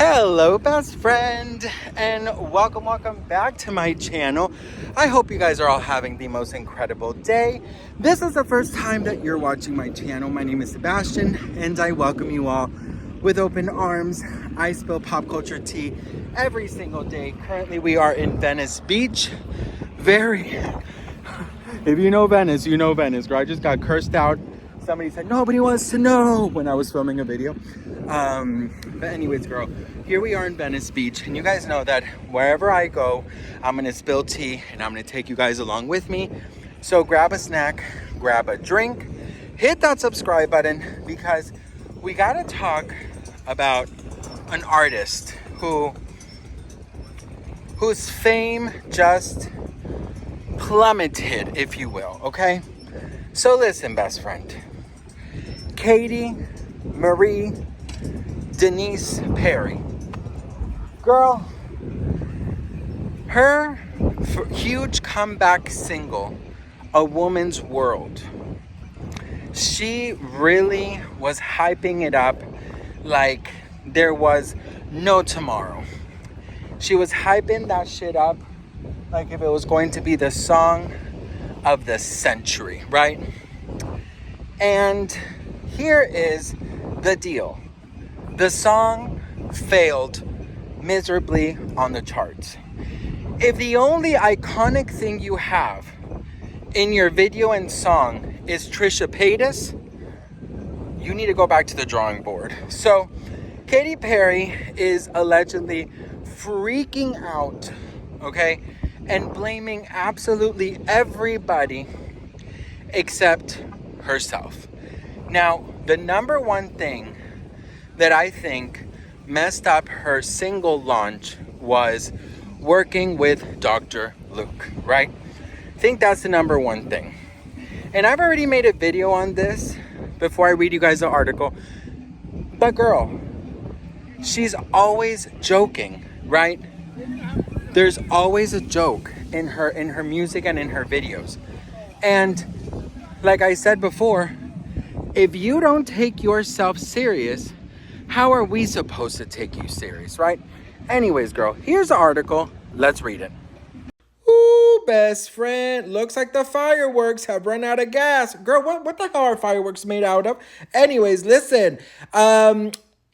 Hello best friend, and welcome back to my channel. I hope you guys are all having the most incredible day. This is the first time that you're watching my channel. My name is Sebastian and I welcome you all with open arms. I spill pop culture tea every single day. Currently we are in Venice Beach. If you know Venice, you know Venice, girl. I just got cursed out. Somebody said nobody wants to know when I was filming a video. But anyways, girl, here we are in Venice Beach, and you guys know that wherever I go, I'm gonna spill tea and I'm gonna take you guys along with me. So grab a snack, grab a drink, hit that subscribe button, because we gotta talk about an artist whose fame just plummeted, if you will, okay? So listen, best friend. Katy Marie Denise Perry. Girl, her huge comeback single, A Woman's World, she really was hyping it up like there was no tomorrow. She was hyping that shit up like if it was going to be the song of the century, right? And here is the deal. The song failed miserably on the charts. If the only iconic thing you have in your video and song is Trisha Paytas, you need to go back to the drawing board. So Katy Perry is allegedly freaking out, okay, and blaming absolutely everybody except herself. Now, the number one thing that I think messed up her single launch was working with Dr. Luke, right? I think that's the number one thing. And I've already made a video on this before I read you guys the article. But girl, she's always joking, right? There's always a joke in her music and in her videos. And like I said before, if you don't take yourself serious, how are we supposed to take you serious, right? Anyways, girl, here's the article. Let's read it. Ooh, best friend. Looks like the fireworks have run out of gas. Girl, what the hell are fireworks made out of? Anyways, listen.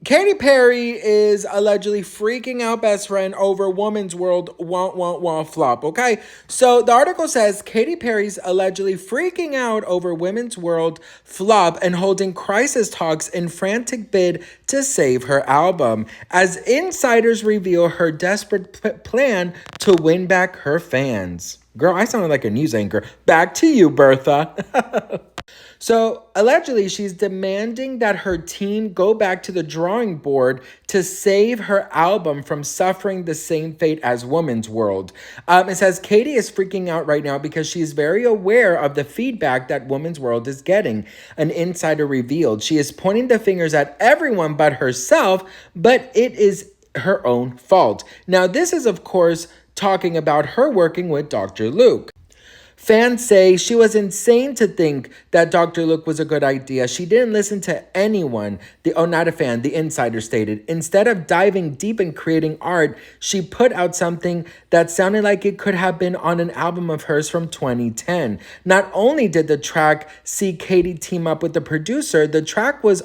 Katy Perry is allegedly freaking out, best friend, over Woman's World won't flop, okay? So the article says Katy Perry's allegedly freaking out over Women's World flop and holding crisis talks in frantic bid to save her album, as insiders reveal her desperate plan to win back her fans. Girl, I sounded like a news anchor. Back to you, Bertha. So allegedly, she's demanding that her team go back to the drawing board to save her album from suffering the same fate as Woman's World. It says Katy is freaking out right now because she's very aware of the feedback that Woman's World is getting. An insider revealed she is pointing the fingers at everyone but herself, but it is her own fault. Now, this is, of course, talking about her working with Dr. Luke. Fans say she was insane to think that Dr. Luke was a good idea. She didn't listen to anyone. Not a fan, the insider stated. Instead of diving deep in creating art, she put out something that sounded like it could have been on an album of hers from 2010. Not only did the track see Katy team up with the producer, the track was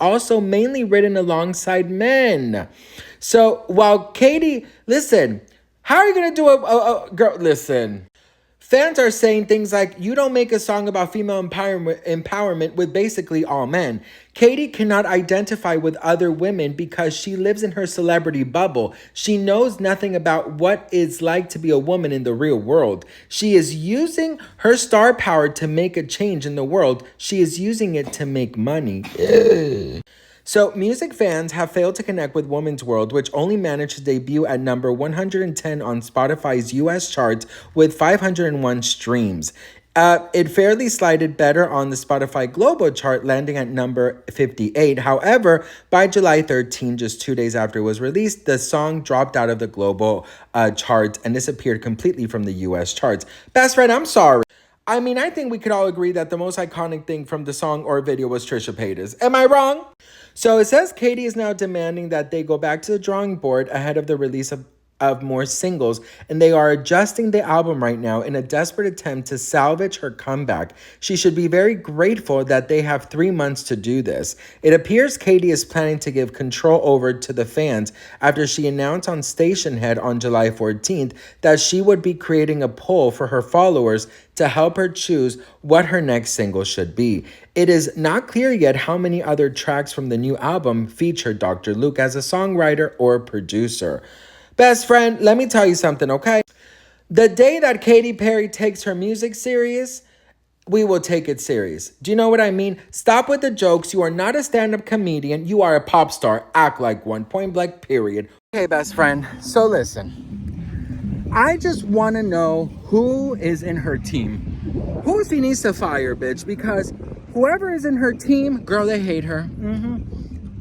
also mainly written alongside men. So while Katy, listen, how are you going to do a girl, listen. Fans are saying things like, you don't make a song about female empowerment with basically all men. Katy cannot identify with other women because she lives in her celebrity bubble. She knows nothing about what it's like to be a woman in the real world. She is using her star power to make a change in the world. She is using it to make money. Ugh. So music fans have failed to connect with Woman's World, which only managed to debut at number 110 on Spotify's US charts with 501 streams. It fairly slided better on the Spotify Global chart, landing at number 58. However, by July 13, just 2 days after it was released, the song dropped out of the global charts and disappeared completely from the US charts. Best friend, I'm sorry. I mean, I think we could all agree that the most iconic thing from the song or video was Trisha Paytas. Am I wrong? So it says Katy is now demanding that they go back to the drawing board ahead of the release of more singles, and they are adjusting the album right now in a desperate attempt to salvage her comeback. She should be very grateful that they have 3 months to do this. It appears Katy is planning to give control over to the fans after she announced on Stationhead on July 14th that she would be creating a poll for her followers to help her choose what her next single should be. It is not clear yet how many other tracks from the new album feature Dr. Luke as a songwriter or producer. Best friend, let me tell you something, okay? The day that Katy Perry takes her music serious, we will take it serious. Do you know what I mean? Stop with the jokes. You are not a stand-up comedian. You are a pop star. Act like one. Point blank, period. Okay, best friend. So listen. I just want to know who is in her team. Who she needs to fire, bitch? Because whoever is in her team, girl, they hate her.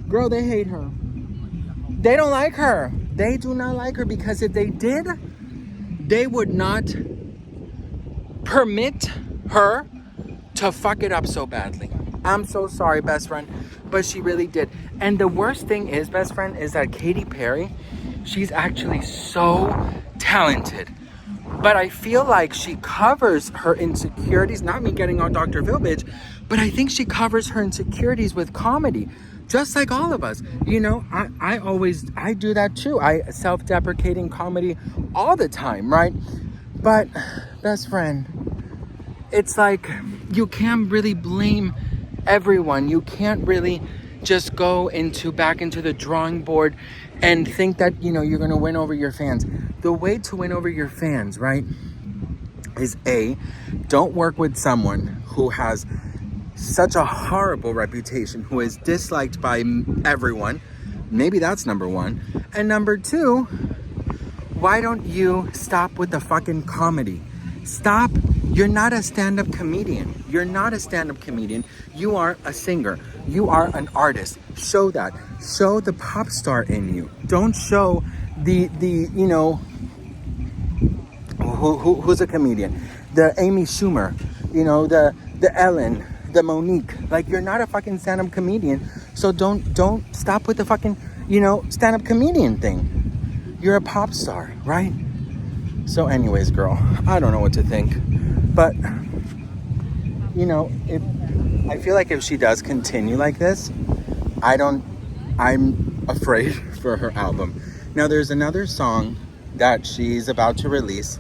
Girl, they hate her. They don't like her. They do not like her because if they did, they would not permit her to fuck it up so badly. I'm so sorry, best friend, but she really did. And the worst thing is, best friend, is that Katy Perry, she's actually so talented. But I feel like she covers her insecurities, not me getting on Dr. Phil, bitch, but I think she covers her insecurities with comedy. Just like all of us, you know, I do that too. I self-deprecating comedy all the time, right? But best friend, it's like you can't really blame everyone. You can't really just go back into the drawing board and think that, you know, you're going to win over your fans. The way to win over your fans, right, is don't work with someone who has such a horrible reputation, who is disliked by everyone. Maybe that's number one. And number two, why don't you stop with the fucking comedy? Stop. You're not a stand-up comedian. You're not a stand-up comedian. You are a singer. You are an artist. Show that. Show the pop star in you. Don't show the you know, who's a comedian? The Amy Schumer, you know, the Ellen, the Monique. Like, you're not a fucking stand-up comedian, so don't stop with the fucking, you know, stand-up comedian thing. You're a pop star, right? So anyways, girl, I don't know what to think, but you know, I feel like if she does continue like this, I'm afraid for her album. Now there's another song that she's about to release,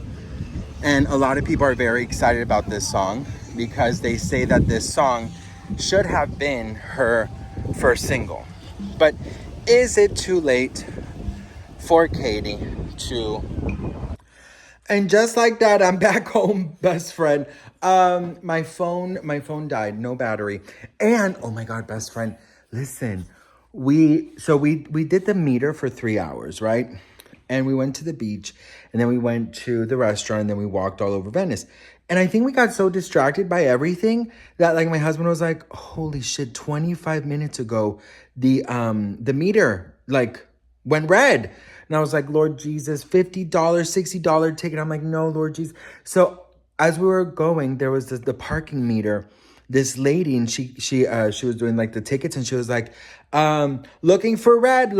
and a lot of people are very excited about this song because they say that this song should have been her first single. But is it too late for Katy to... And just like that, I'm back home, best friend. My phone died, no battery. And oh my God, best friend, listen, we did the meter for 3 hours, right? And we went to the beach, and then we went to the restaurant, and then we walked all over Venice. And I think we got so distracted by everything that, like, my husband was like, holy shit, 25 minutes ago, the meter, like, went red. And I was like, Lord Jesus, $50, $60 ticket. I'm like, no, Lord Jesus. So as we were going, there was the parking meter. This lady, and she was doing like the tickets, and she was like, looking for a red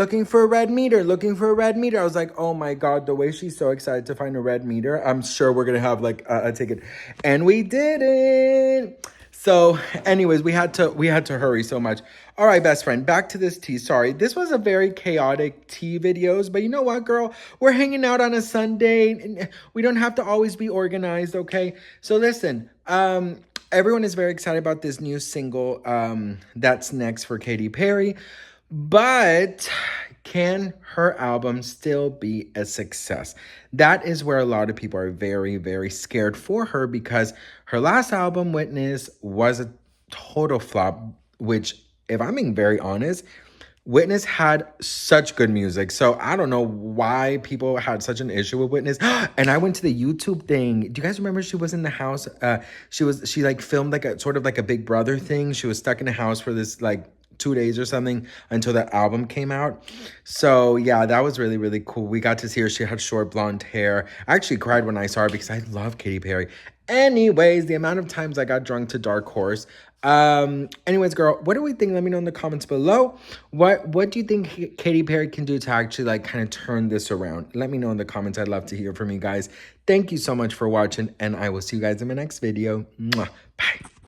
meter. I was like, oh my God, the way she's so excited to find a red meter, I'm sure we're gonna have like a ticket. And we didn't. So anyways, we had to hurry so much. All right, best friend, back to this tea. Sorry, this was a very chaotic tea videos, but you know what, girl? We're hanging out on a Sunday, and we don't have to always be organized, okay? So listen, everyone is very excited about this new single that's next for Katy Perry, but can her album still be a success? That is where a lot of people are very, very scared for her, because her last album, Witness, was a total flop, which, if I'm being very honest, Witness had such good music. So I don't know why people had such an issue with Witness. And I went to the YouTube thing. Do you guys remember she was in the house? She like filmed like a sort of like a Big Brother thing. She was stuck in a house for this like 2 days or something until that album came out. So yeah, that was really, really cool. We got to see her. She had short blonde hair. I actually cried when I saw her because I love Katy Perry. Anyways, the amount of times I got drunk to Dark Horse. Anyways, girl, what do we think? Let me know in the comments below. What do you think Katy Perry can do to actually like kind of turn this around? Let me know in the comments. I'd love to hear from you guys. Thank you so much for watching, and I will see you guys in my next video. Mwah. Bye.